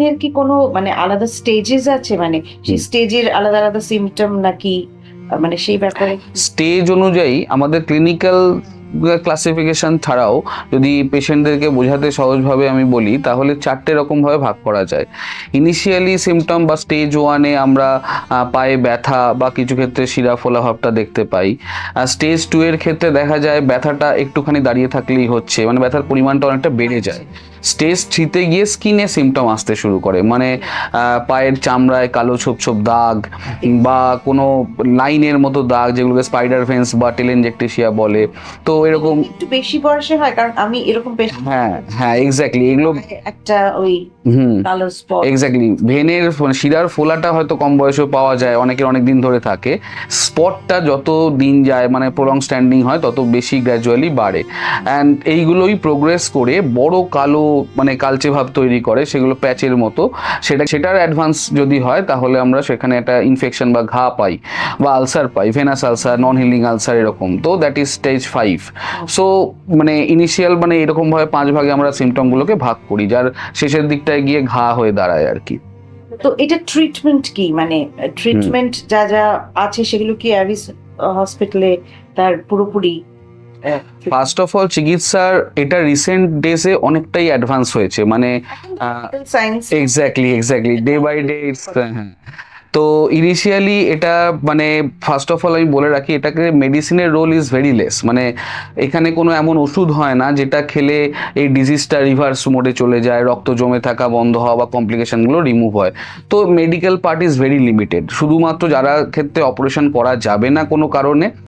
এর কি কোনো মানে আলাদা স্টেজেস আছে, মানে সেই স্টেজের আলাদা আলাদা সিমটম নাকি মানে সেই ব্যাপারে স্টেজ অনুযায়ী আমাদের ক্লিনিক্যাল ক্লাসিফিকেশন ছাড়াও যদি পেশেন্টদেরকে বোঝাতে সহজভাবে আমি বলি তাহলে 4টে রকমভাবে ভাগ করা যায়। ইনিশিয়ালি সিমটম বা স্টেজ 1-এ আমরা পায়ে ব্যথা বা কিছু ক্ষেত্রে শিরা ফোলা ভাবটা দেখতে পাই। স্টেজ 2-এর ক্ষেত্রে দেখা যায় ব্যথাটা একটুখানি দাঁড়িয়ে থাকলেই হচ্ছে, মানে ব্যথার পরিমাণটা অনেকটা বেড়ে যায়। স্টেজ 3-তে গিয়ে স্কিনে সিমটম আসতে শুরু করে, মানে পায়ের চামড়ায় কালো ছোপ ছোপ দাগ বা কোনো লাইনের মতো দাগ, যেগুলোকে স্পাইডার ভেন্স বা টেলেনজেকটেসিয়া বলে। তো এরকম একটু বেশি বয়সে হয়, কারণ আমি এরকম হ্যাঁ হ্যাঁ এক্স্যাক্টলি এগুলো একটা ওই কালো স্পট এক্স্যাক্টলি ভেনের শিরার ফোলাটা হয়তো কম বয়সেও পাওয়া যায়, অনেকের অনেক দিন ধরে থাকে। স্পটটা যত দিন যায় মানে প্রলং স্ট্যান্ডিং হয় তত বেশি গ্র্যাজুয়ালি বাড়ে, অ্যান্ড এইগুলোই প্রোগ্রেস করে বড় কালো মানে কালচে ভাব তৈরি করে, সেগুলো প্যাচের মতো। সেটার অ্যাডভান্স যদি হয় তাহলে আমরা সেখানে একটা ইনফেকশন বা ঘা পাই বা আলসার পাই, ভেনাস আলসার, নন হিলিং আলসার এরকম। তো দ্যাট ইজ স্টেজ 5। সো মানে ইনিশিয়াল মানে এরকম ভাবে 5 ভাগে আমরা সিমটমগুলোকে ভাগ করি, যার শেষের দিকটায় গিয়ে ঘা হয়ে দাঁড়ায় আর কি। তো এটা ট্রিটমেন্ট কি, মানে ট্রিটমেন্ট যা যা আছে সেগুলো কি অ্যাভিস হসপিটালে তার পুরোপুরি? ফার্স্ট অফ অল চিকিৎসার এটা রিসেন্ট ডেজে অনেকটাই অ্যাডভান্স হয়েছে, মানে science exactly day by day. হ্যাঁ, তো ইনিশিয়ালি এটা মানে ফার্স্ট অফ অল আমি বলে রাখি এটাকে মেডিসিনের রোল ইজ ভেরি লেস, মানে এখানে কোনো এমন ওষুধ হয় না যেটা খেলে এই ডিজিজটা রিভার্স মোডে চলে যায়, রক্ত জমে থাকা বন্ধ হওয়া বা কমপ্লিকেশনগুলো রিমুভ হয়। তো medical part is very limited. শুধুমাত্র যারা ক্ষেত্রে অপারেশন করা যাবে না কোনো কারণে